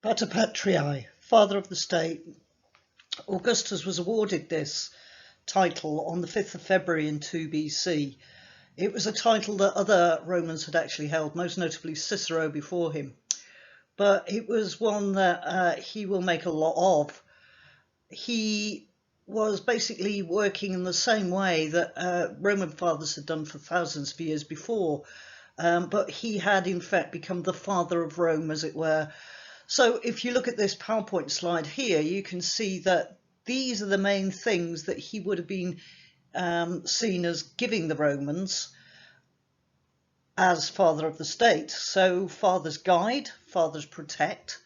Pater Patriae, Father of the State. Augustus was awarded this title on the 5th of February in 2 BC. It was a title that other Romans had actually held, most notably Cicero before him. But it was one that he will make a lot of. He was basically working in the same way that Roman fathers had done for thousands of years before. But he had in fact become the father of Rome, as it were. So if you look at this PowerPoint slide here, you can see that these are the main things that he would have been seen as giving the Romans as father of the state. So fathers guide, fathers protect,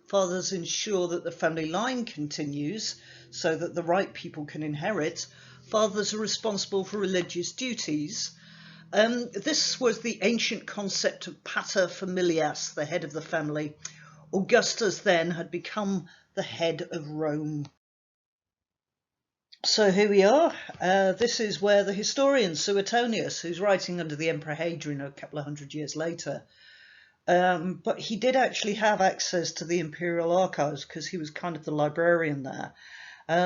fathers ensure that the family line continues so that the right people can inherit. Fathers are responsible for religious duties. This was the ancient concept of pater familias, the head of the family. Augustus then had become the head of Rome. So here we are. This is where the historian Suetonius, who's writing under the Emperor Hadrian a couple of hundred years later, but he did actually have access to the imperial archives because he was kind of the librarian there.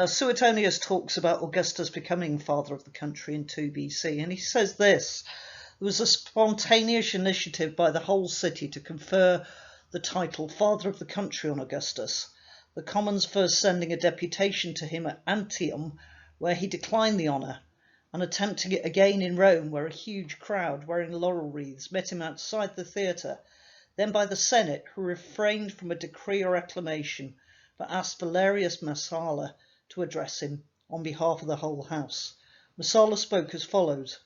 Suetonius talks about Augustus becoming father of the country in 2 BC, and he says this: there was a spontaneous initiative by the whole city to confer the title Father of the Country on Augustus, the commons first sending a deputation to him at Antium, where he declined the honour, and attempting it again in Rome, where a huge crowd wearing laurel wreaths met him outside the theatre, then by the Senate, who refrained from a decree or acclamation, but asked Valerius Messala to address him on behalf of the whole house. Messala spoke as follows: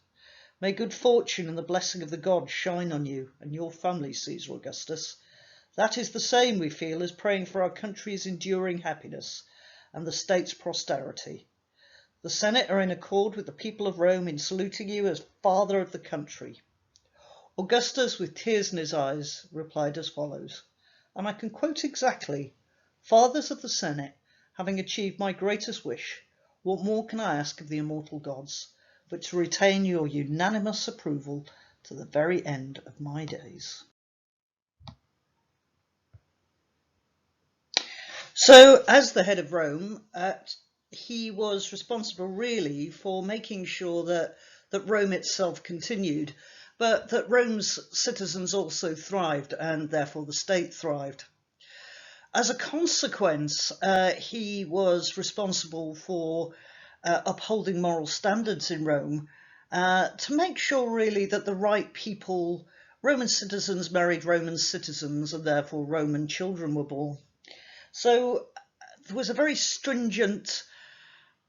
"May good fortune and the blessing of the gods shine on you and your family, Caesar Augustus. That is the same, we feel, as praying for our country's enduring happiness and the state's prosperity. The Senate are in accord with the people of Rome in saluting you as father of the country." Augustus, with tears in his eyes, replied as follows, and I can quote exactly: "Fathers of the Senate, having achieved my greatest wish, what more can I ask of the immortal gods but to retain your unanimous approval to the very end of my days?" So, as the head of Rome, he was responsible really for making sure that Rome itself continued, but that Rome's citizens also thrived, and therefore the state thrived. As a consequence, he was responsible for upholding moral standards in Rome to make sure really that the right people, Roman citizens married Roman citizens, and therefore Roman children were born. So there was a very stringent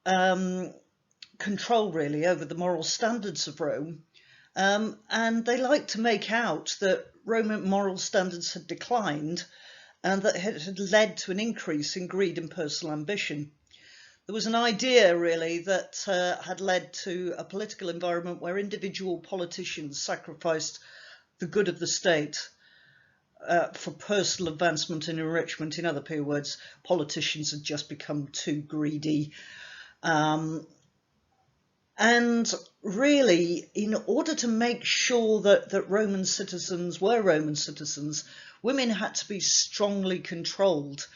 control really over the moral standards of Rome, and they liked to make out that Roman moral standards had declined and that it had led to an increase in greed and personal ambition. There was an idea really that had led to a political environment where individual politicians sacrificed the good of the state for personal advancement and enrichment. In other words, politicians had just become too greedy. And really, in order to make sure that Roman citizens were Roman citizens, women had to be strongly controlled.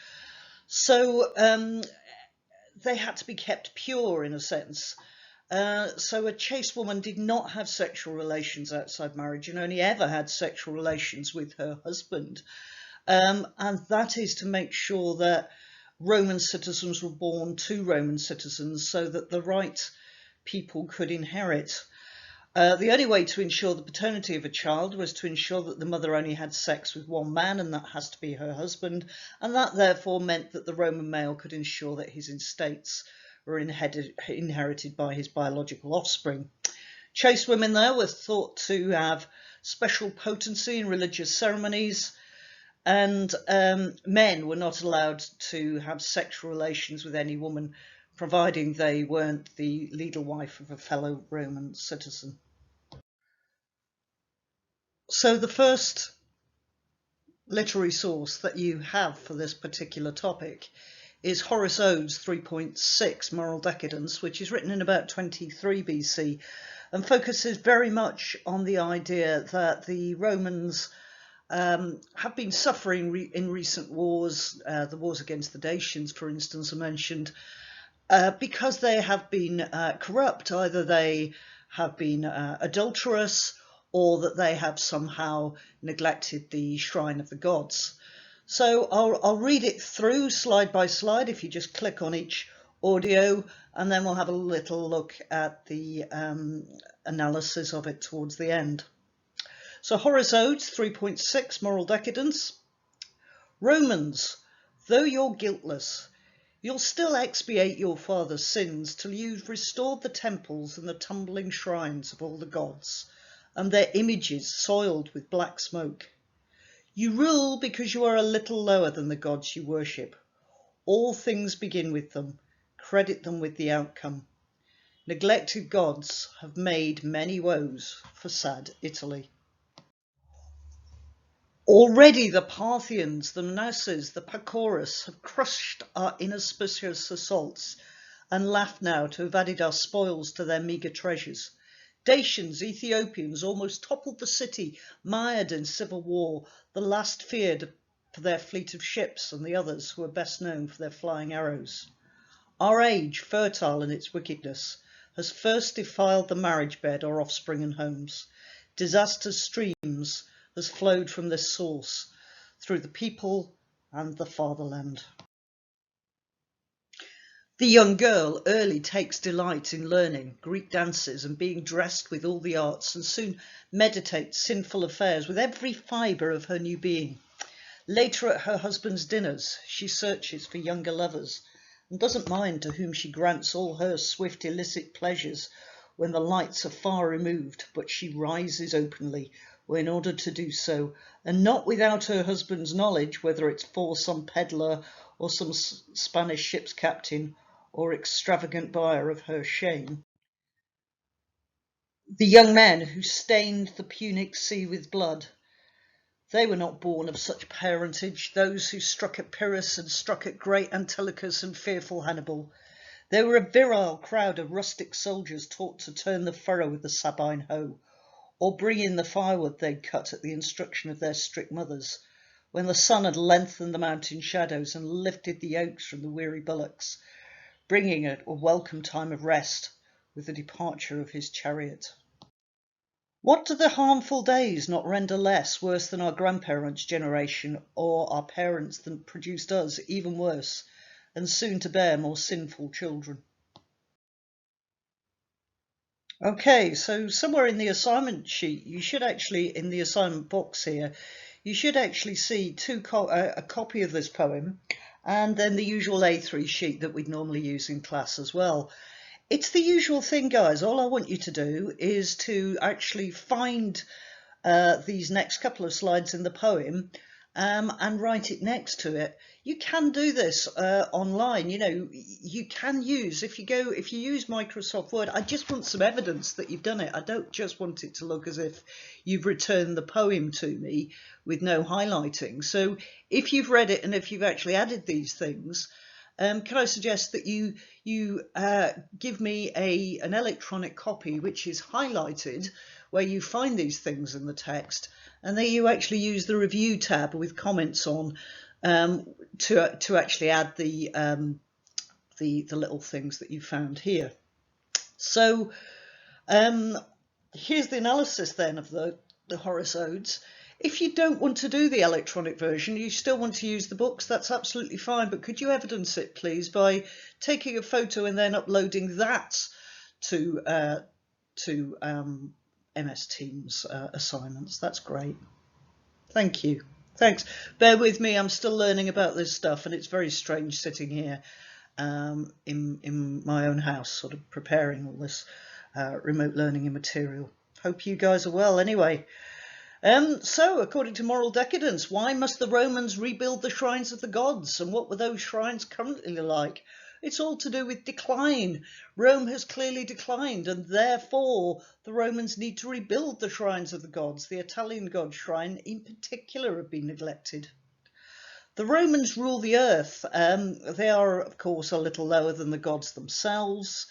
So they had to be kept pure in a sense. So a chaste woman did not have sexual relations outside marriage and only ever had sexual relations with her husband. And that is to make sure that Roman citizens were born to Roman citizens so that the right people could inherit. The only way to ensure the paternity of a child was to ensure that the mother only had sex with one man, and that has to be her husband, and that therefore meant that the Roman male could ensure that his estates were inherited by his biological offspring. Chaste women there were thought to have special potency in religious ceremonies, and men were not allowed to have sexual relations with any woman, providing they weren't the legal wife of a fellow Roman citizen. So the first literary source that you have for this particular topic is Horace Ode's 3.6 Moral Decadence, which is written in about 23 BC and focuses very much on the idea that the Romans have been suffering in recent wars. The wars against the Dacians, for instance, are mentioned because they have been corrupt. Either they have been adulterous, or that they have somehow neglected the shrine of the gods. So I'll read it through slide by slide if you just click on each audio, and then we'll have a little look at the analysis of it towards the end. So Horace Odes 3.6, Moral Decadence. Romans, though you're guiltless, you'll still expiate your father's sins till you've restored the temples and the tumbling shrines of all the gods, and their images soiled with black smoke. You rule because you are a little lower than the gods you worship. All things begin with them. Credit them with the outcome. Neglected gods have made many woes for sad Italy. Already the Parthians, the Manasses, the Pacorus have crushed our inauspicious assaults and laugh now to have added our spoils to their meagre treasures. Dacians, Ethiopians almost toppled the city, mired in civil war, the last feared for their fleet of ships and the others who are best known for their flying arrows. Our age, fertile in its wickedness, has first defiled the marriage bed, our offspring and homes. Disaster's streams has flowed from this source through the people and the fatherland. The young girl early takes delight in learning Greek dances and being dressed with all the arts, and soon meditates sinful affairs with every fibre of her new being. Later at her husband's dinners, she searches for younger lovers and doesn't mind to whom she grants all her swift illicit pleasures when the lights are far removed, but she rises openly in order to do so, and not without her husband's knowledge, whether it's for some peddler or some Spanish ship's captain or extravagant buyer of her shame. The young men who stained the Punic sea with blood, they were not born of such parentage, those who struck at Pyrrhus and struck at great Antilochus and fearful Hannibal. They were a virile crowd of rustic soldiers taught to turn the furrow with the Sabine hoe, or bring in the firewood they'd cut at the instruction of their strict mothers, when the sun had lengthened the mountain shadows and lifted the oaks from the weary bullocks, bringing it a welcome time of rest with the departure of his chariot. What do the harmful days not render less worse than our grandparents' generation, or our parents that produced us even worse, and soon to bear more sinful children? Okay, so somewhere in the assignment sheet, you should actually, in the assignment box here, you should actually see a copy of this poem, and then the usual A3 sheet that we'd normally use in class as well. It's the usual thing, guys. All I want you to do is to actually find these next couple of slides in the poem and write it next to it. You can do this online. You know, you can use, if you use Microsoft Word, I just want some evidence that you've done it. I don't just want it to look as if you've returned the poem to me with no highlighting. So if you've read it and if you've actually added these things, can I suggest that you give me an electronic copy which is highlighted where you find these things in the text, and then you actually use the review tab with comments on to actually add the little things that you found here. So here's the analysis then of the Horace Odes. If you don't want to do the electronic version, you still want to use the books, that's absolutely fine. But could you evidence it, please, by taking a photo and then uploading that to MS Teams assignments? That's great. Thank you. Thanks. Bear with me, I'm still learning about this stuff, and it's very strange sitting here in my own house, sort of preparing all this remote learning material. Hope you guys are well anyway. So, according to Moral Decadence, why must the Romans rebuild the shrines of the gods? And what were those shrines currently like? It's all to do with decline. Rome has clearly declined, and therefore the Romans need to rebuild the shrines of the gods. The Italian god shrine in particular have been neglected. The Romans rule the earth. They are, of course, a little lower than the gods themselves.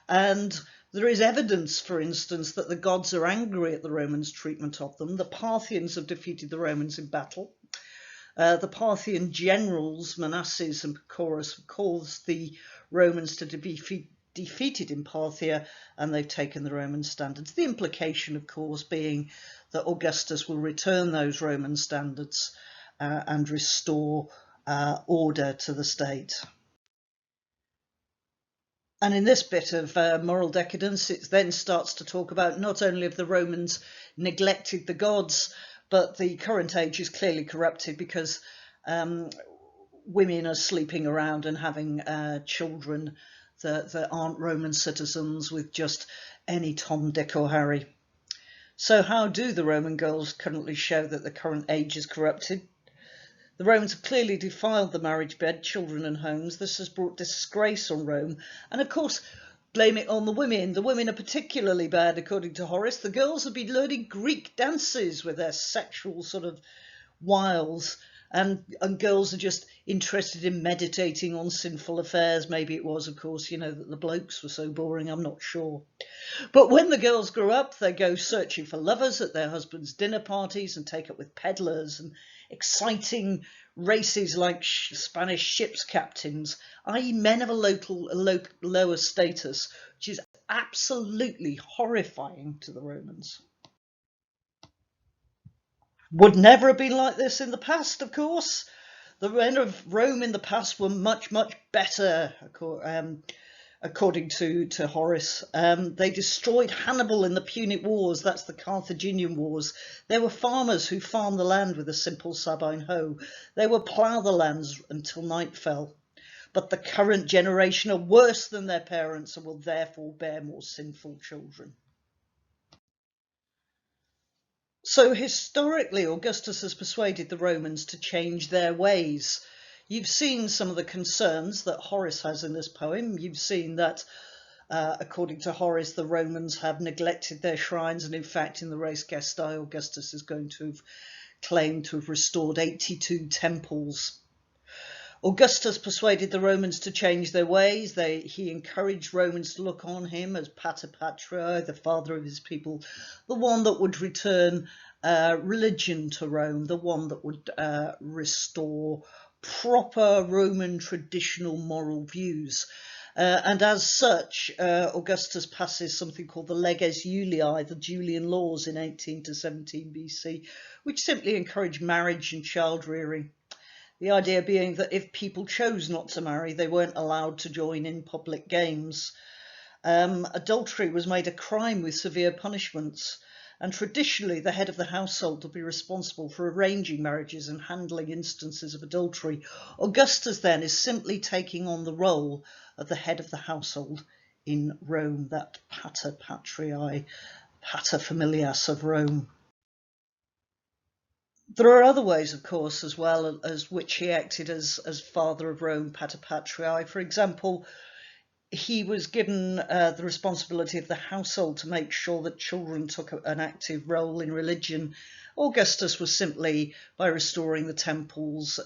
And There is evidence, for instance, that the gods are angry at the Romans' treatment of them. The Parthians have defeated the Romans in battle. The Parthian generals, Manasses and Pacorus, have caused the Romans to be defeated in Parthia, and they've taken the Roman standards. The implication, of course, being that Augustus will return those Roman standards and restore order to the state. And in this bit of moral decadence, it then starts to talk about not only have the Romans neglected the gods, but the current age is clearly corrupted because women are sleeping around and having children that aren't Roman citizens with just any Tom, Dick or Harry. So how do the Roman girls currently show that the current age is corrupted? The Romans have clearly defiled the marriage bed, children and homes. This has brought disgrace on Rome. And of course, blame it on the women. The women are particularly bad, according to Horace. The girls have been learning Greek dances with their sexual sort of wiles. And girls are just interested in meditating on sinful affairs. Maybe it was, of course, that the blokes were so boring, I'm not sure. But when the girls grow up, they go searching for lovers at their husbands' dinner parties and take up with peddlers and exciting races like Spanish ships captains, i.e. men of a lower status, which is absolutely horrifying to the Romans. Would never have been like this in the past, of course. The men of Rome in the past were much, much better, according to Horace. They destroyed Hannibal in the Punic Wars, that's the Carthaginian Wars. They were farmers who farmed the land with a simple Sabine hoe. They would plough the lands until night fell. But the current generation are worse than their parents and will therefore bear more sinful children. So historically, Augustus has persuaded the Romans to change their ways. You've seen some of the concerns that Horace has in this poem. You've seen that, according to Horace, the Romans have neglected their shrines, and in fact, in the Res Gestae, Augustus is going to have claimed to have restored 82 temples. Augustus persuaded the Romans to change their ways. He encouraged Romans to look on him as Pater Patriae, the father of his people, the one that would return religion to Rome, the one that would restore proper Roman traditional moral views. And as such, Augustus passes something called the Leges Julii, the Julian laws in 18 to 17 BC, which simply encourage marriage and child rearing. The idea being that if people chose not to marry, they weren't allowed to join in public games. Adultery was made a crime with severe punishments, and traditionally the head of the household would be responsible for arranging marriages and handling instances of adultery. Augustus then is simply taking on the role of the head of the household in Rome, that Pater Patriae, Pater Familias of Rome. There are other ways, of course, as well as which he acted as father of Rome, Pater Patriae. For example, he was given the responsibility of the household to make sure that children took an active role in religion. Augustus was simply, by restoring the temples,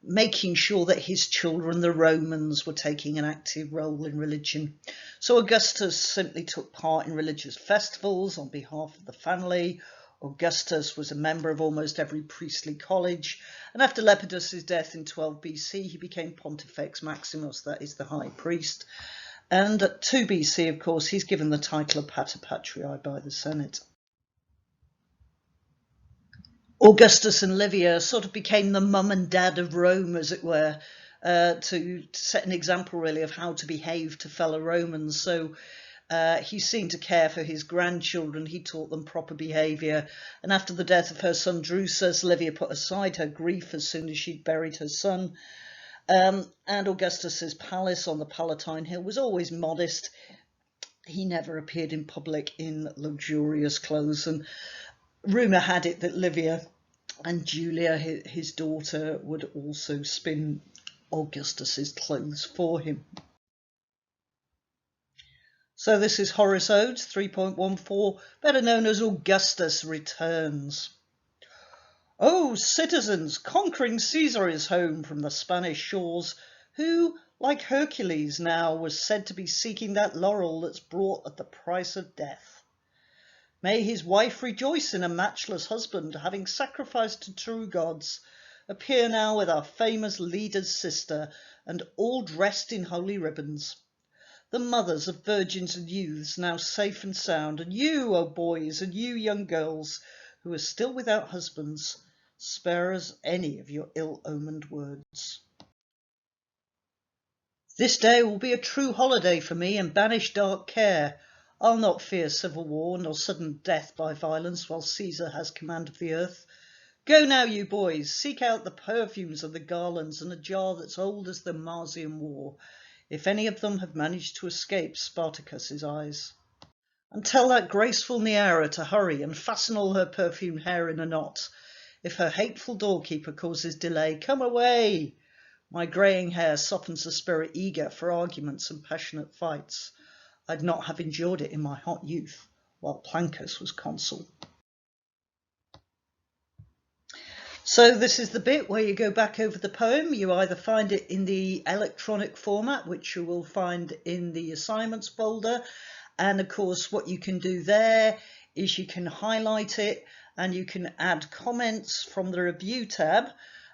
making sure that his children, the Romans, were taking an active role in religion. So Augustus simply took part in religious festivals on behalf of the family. Augustus was a member of almost every priestly college, and after Lepidus' death in 12 BC, he became Pontifex Maximus, that is the high priest. And at 2 BC, of course, he's given the title of Pater Patriae by the Senate. Augustus and Livia sort of became the mum and dad of Rome, as it were, to set an example, really, of how to behave to fellow Romans. So he seemed to care for his grandchildren. He taught them proper behaviour. And after the death of her son Drusus, Livia put aside her grief as soon as she'd buried her son. And Augustus's palace on the Palatine Hill was always modest. He never appeared in public in luxurious clothes. And rumour had it that Livia and Julia, his daughter, would also spin Augustus's clothes for him. So this is Horace Odes 3.14, better known as Augustus Returns. O citizens, conquering Caesar is home from the Spanish shores, who, like Hercules now, was said to be seeking that laurel that's brought at the price of death. May his wife rejoice in a matchless husband, having sacrificed to true gods, appear now with our famous leader's sister, and all dressed in holy ribbons. The mothers of virgins and youths now safe and sound, and you, O boys, and you, young girls, who are still without husbands, spare us any of your ill-omened words. This day will be a true holiday for me, and banish dark care. I'll not fear civil war, nor sudden death by violence, while Caesar has command of the earth. Go now, you boys, seek out the perfumes and the garlands, and a jar that's old as the Marsian war, if any of them have managed to escape Spartacus's eyes. And tell that graceful Neaera to hurry and fasten all her perfumed hair in a knot. If her hateful doorkeeper causes delay, come away. My greying hair softens the spirit eager for arguments and passionate fights. I'd not have endured it in my hot youth, while Plancus was consul. So this is the bit where you go back over the poem. You either find it in the electronic format, which you will find in the assignments folder. And of course, what you can do there is you can highlight it and you can add comments from the review tab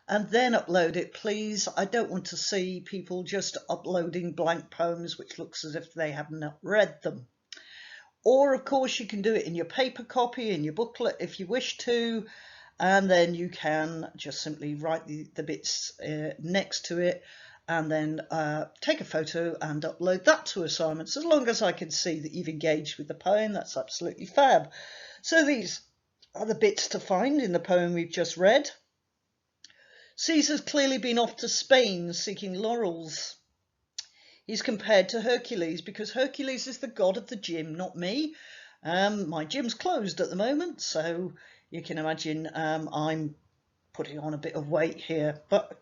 and then upload it, please. I don't want to see people just uploading blank poems, which looks as if they have not read them. Or of course, you can do it in your paper copy, in your booklet, if you wish to. And then you can just simply write the bits next to it and then take a photo and upload that to assignments. As long as I can see that you've engaged with the poem, that's absolutely fab. So these are the bits to find in the poem we've just read. Caesar's clearly been off to Spain seeking laurels. He's compared to Hercules because Hercules is the god of the gym, not me. My gym's closed at the moment, so you can imagine I'm putting on a bit of weight here. But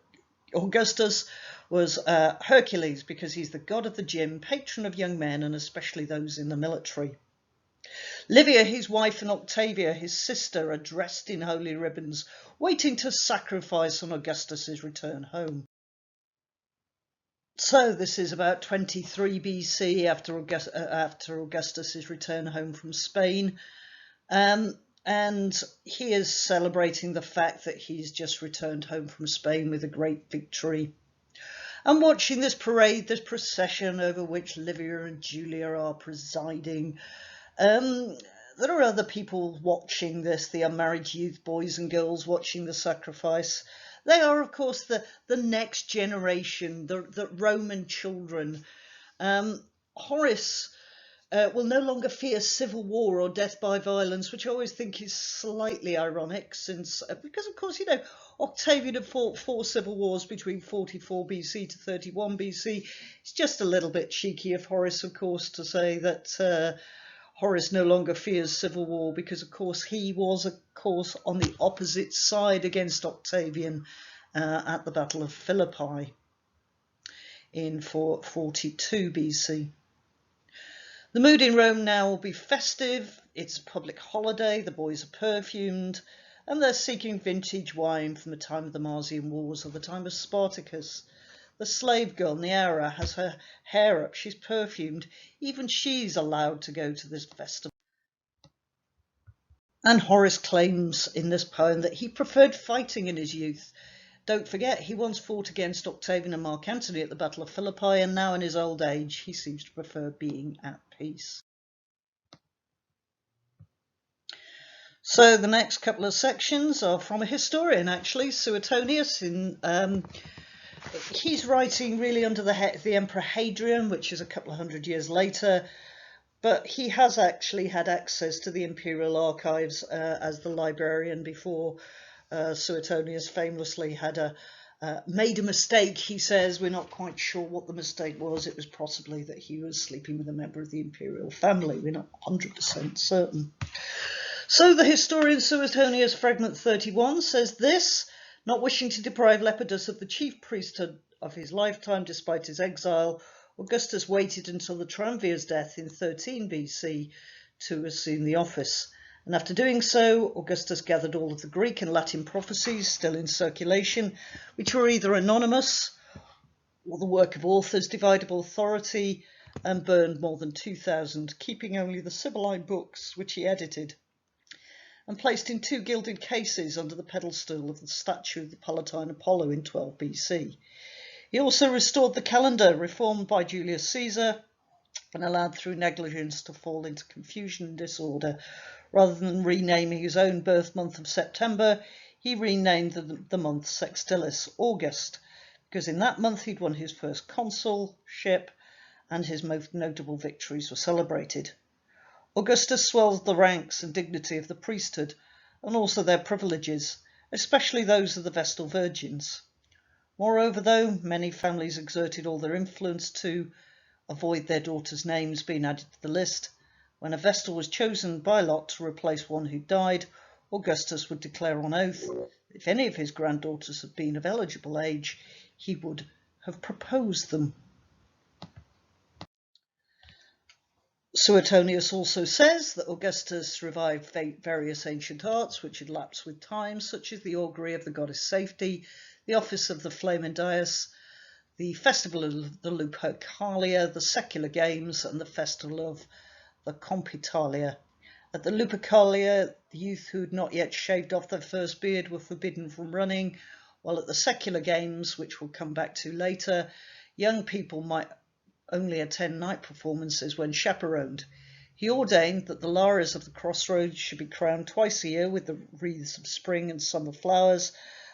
Augustus was Hercules because he's the god of the gym, patron of young men, and especially those in the military. Livia, his wife, and Octavia, his sister, are dressed in holy ribbons, waiting to sacrifice on Augustus's return home. So this is about 23 BC after Augustus's return home from Spain. And he is celebrating the fact that he's just returned home from Spain with a great victory. And watching this parade, this procession over which Livia and Julia are presiding. There are other people watching this, the unmarried youth, boys and girls watching the sacrifice. They are, of course, the next generation, the Roman children. Horace will no longer fear civil war or death by violence, which I always think is slightly ironic, because, of course, Octavian had fought 4 civil wars between 44 BC to 31 BC. It's just a little bit cheeky of Horace, of course, to say that Horace no longer fears civil war because, of course, he was, of course, on the opposite side against Octavian at the Battle of Philippi in 42 BC. The mood in Rome now will be festive. It's a public holiday. The boys are perfumed and they're seeking vintage wine from the time of the Marsian Wars or the time of Spartacus. The slave girl, Neaera, has her hair up. She's perfumed. Even she's allowed to go to this festival. And Horace claims in this poem that he preferred fighting in his youth. Don't forget, he once fought against Octavian and Mark Antony at the Battle of Philippi, and now in his old age, he seems to prefer being at peace. So the next couple of sections are from a historian, actually, Suetonius. He's writing really under the Emperor Hadrian, which is a couple of hundred years later, but he has actually had access to the imperial archives as the librarian before. Suetonius famously had made a mistake, he says. We're not quite sure what the mistake was. It was possibly that he was sleeping with a member of the imperial family. We're not 100% certain. So the historian Suetonius, fragment 31, says this: not wishing to deprive Lepidus of the chief priesthood of his lifetime despite his exile, Augustus waited until the triumvir's death in 13 BC to assume the office. And after doing so, Augustus gathered all of the Greek and Latin prophecies still in circulation, which were either anonymous the work of authors, divided authority, and burned more than 2,000, keeping only the Sibylline books, which he edited, and placed in 2 gilded cases under the pedestal of the statue of the Palatine Apollo in 12 BC. He also restored the calendar, reformed by Julius Caesar, and allowed through negligence to fall into confusion and disorder. Rather than renaming his own birth month of September, he renamed the month Sextilis, August, because in that month he'd won his first consulship and his most notable victories were celebrated. Augustus swelled the ranks and dignity of the priesthood and also their privileges, especially those of the Vestal Virgins. Moreover, though many families exerted all their influence to avoid their daughters' names being added to the list, when a Vestal was chosen by lot to replace one who died, Augustus would declare on oath that if any of his granddaughters had been of eligible age, he would have proposed them. Suetonius also says that Augustus revived various ancient arts which had lapsed with time, such as the augury of the goddess Safety, the office of the Flamen Dias, the festival of the Lupercalia, the secular games, and the festival of the Compitalia. At the Lupercalia, the youth who had not yet shaved off their first beard were forbidden from running, while at the secular games, which we'll come back to later, young people might only attend night performances when chaperoned. He ordained that the Lares of the crossroads should be crowned twice a year with the wreaths of spring and summer flowers,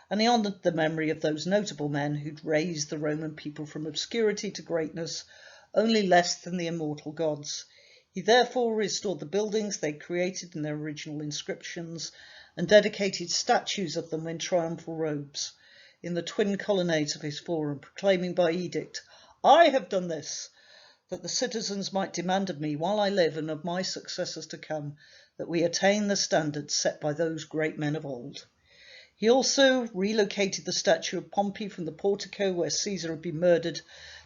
and he honoured the memory of those notable men who'd raised the Roman people from obscurity to greatness, only less than the immortal gods. He therefore restored the buildings they created in their original inscriptions and dedicated statues of them in triumphal robes in the twin colonnades of his forum, proclaiming by edict, "I have done this, that the citizens might demand of me while I live and of my successors to come, that we attain the standards set by those great men of old." He also relocated the statue of Pompey from the portico where Caesar had been murdered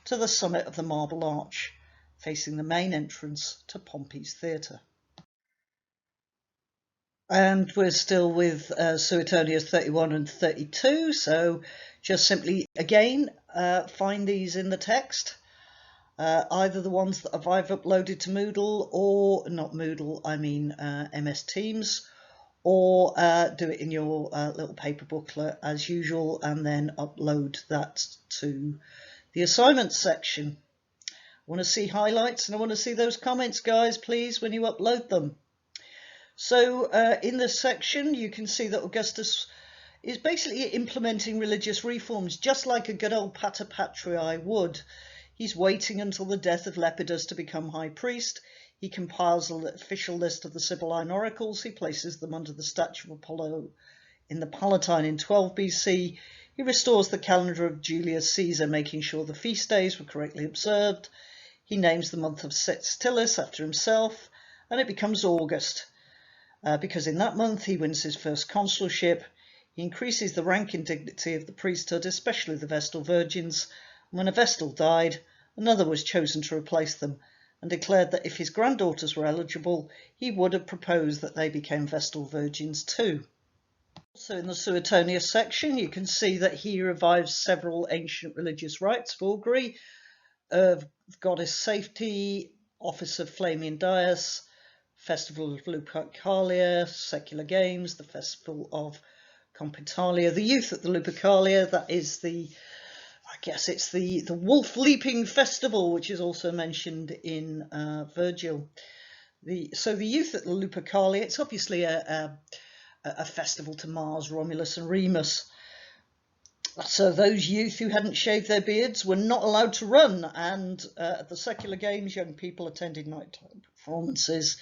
to the summit of the Marble Arch, facing the main entrance to Pompey's Theatre. And we're still with Suetonius 31 and 32, so just simply, again, find these in the text, either the ones that I've uploaded to Moodle, or not Moodle, I mean MS Teams, or do it in your little paper booklet as usual, and then upload that to the assignments section. I want to see highlights and I want to see those comments, guys, please, when you upload them. So in this section, you can see that Augustus is basically implementing religious reforms, just like a good old Pater Patriae would. He's waiting until the death of Lepidus to become high priest. He compiles an official list of the Sibylline oracles. He places them under the statue of Apollo in the Palatine in 12 BC. He restores the calendar of Julius Caesar, making sure the feast days were correctly observed. He names the month of Sextilis after himself, and it becomes August, because in that month he wins his first consulship. He increases the rank and dignity of the priesthood, especially the Vestal Virgins. When a Vestal died, another was chosen to replace them, and declared that if his granddaughters were eligible, he would have proposed that they became Vestal Virgins too. Also in the Suetonius section, you can see that he revives several ancient religious rites of augury, of goddess Safety, office of Flamen Dias, festival of Lupercalia, secular games, the festival of Compitalia, the youth at the Lupercalia, that is I guess it's the wolf leaping festival, which is also mentioned in Virgil. So the youth at the Lupercalia, it's obviously a festival to Mars, Romulus and Remus. So those youth who hadn't shaved their beards were not allowed to run, and at the secular games, young people attended nighttime performances.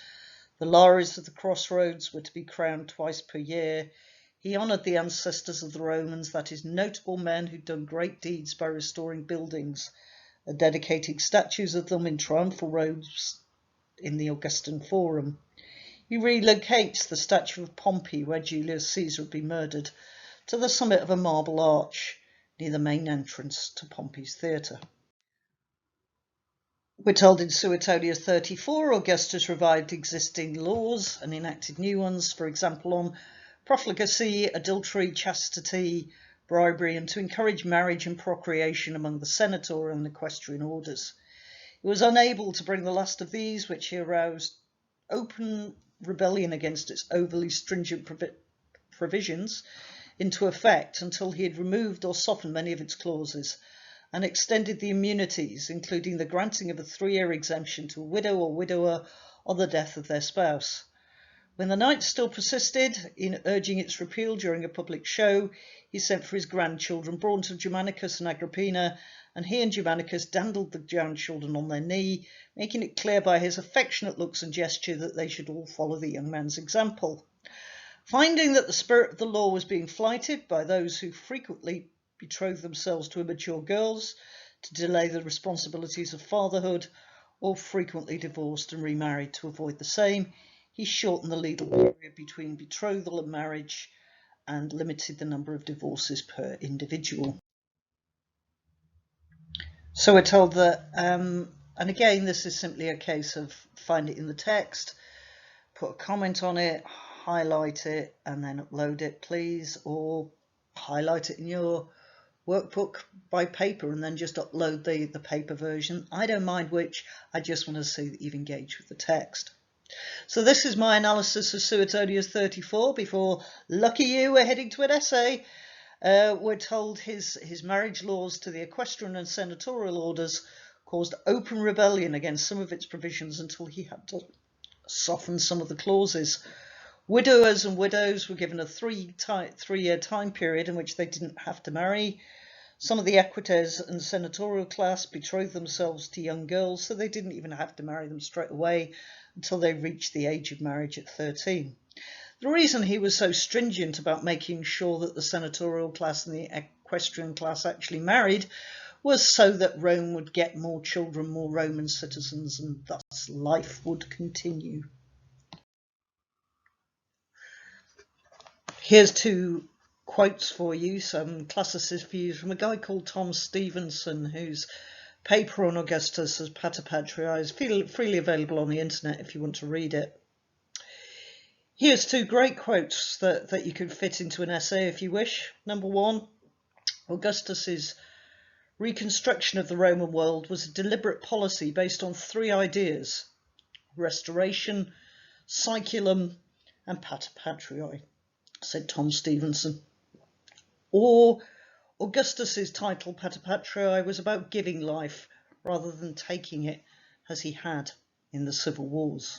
The Lares of the crossroads were to be crowned twice per year. He honoured the ancestors of the Romans, that is, notable men who'd done great deeds by restoring buildings, dedicating statues of them in triumphal robes in the Augustan Forum. He relocates the statue of Pompey, where Julius Caesar had been murdered, to the summit of a marble arch near the main entrance to Pompey's Theatre. We're told in Suetonius 34, Augustus revived existing laws and enacted new ones, for example on profligacy, adultery, chastity, bribery, and to encourage marriage and procreation among the senatorial and equestrian orders. He was unable to bring the last of these, which he aroused open rebellion against its overly stringent provisions, into effect until he had removed or softened many of its clauses and extended the immunities, including the granting of a 3-year exemption to a widow or widower on the death of their spouse. When the knights still persisted in urging its repeal during a public show, he sent for his grandchildren, born to Germanicus and Agrippina, and he and Germanicus dandled the grandchildren on their knee, making it clear by his affectionate looks and gesture that they should all follow the young man's example. Finding that the spirit of the law was being flighted by those who frequently betrothed themselves to immature girls to delay the responsibilities of fatherhood, or frequently divorced and remarried to avoid the same, he shortened the legal period between betrothal and marriage and limited the number of divorces per individual. So we're told that, and again, this is simply a case of find it in the text, put a comment on it, highlight it, and then upload it, please, or highlight it in your workbook by paper and then just upload the paper version. I don't mind which, I just want to see that you've engaged with the text. So this is my analysis of Suetonius 34. Before, lucky you, we're heading to an essay. We're told his marriage laws to the equestrian and senatorial orders caused open rebellion against some of its provisions until he had to soften some of the clauses. Widowers and widows were given a 3-year time period in which they didn't have to marry. Some of the equites and senatorial class betrothed themselves to young girls, so they didn't even have to marry them straight away until they reached the age of marriage at 13. The reason he was so stringent about making sure that the senatorial class and the equestrian class actually married was so that Rome would get more children, more Roman citizens, and thus life would continue. Here's 2 quotes for you, some classicist views from a guy called Tom Stevenson, whose paper on Augustus as Pater Patriae is freely available on the internet if you want to read it. Here's 2 great quotes that you could fit into an essay if you wish. Number 1, Augustus's reconstruction of the Roman world was a deliberate policy based on 3 ideas: restoration, saeculum, and Pater Patriae, said Tom Stevenson. Or Augustus's title, Pater Patriae, was about giving life rather than taking it, as he had in the civil wars.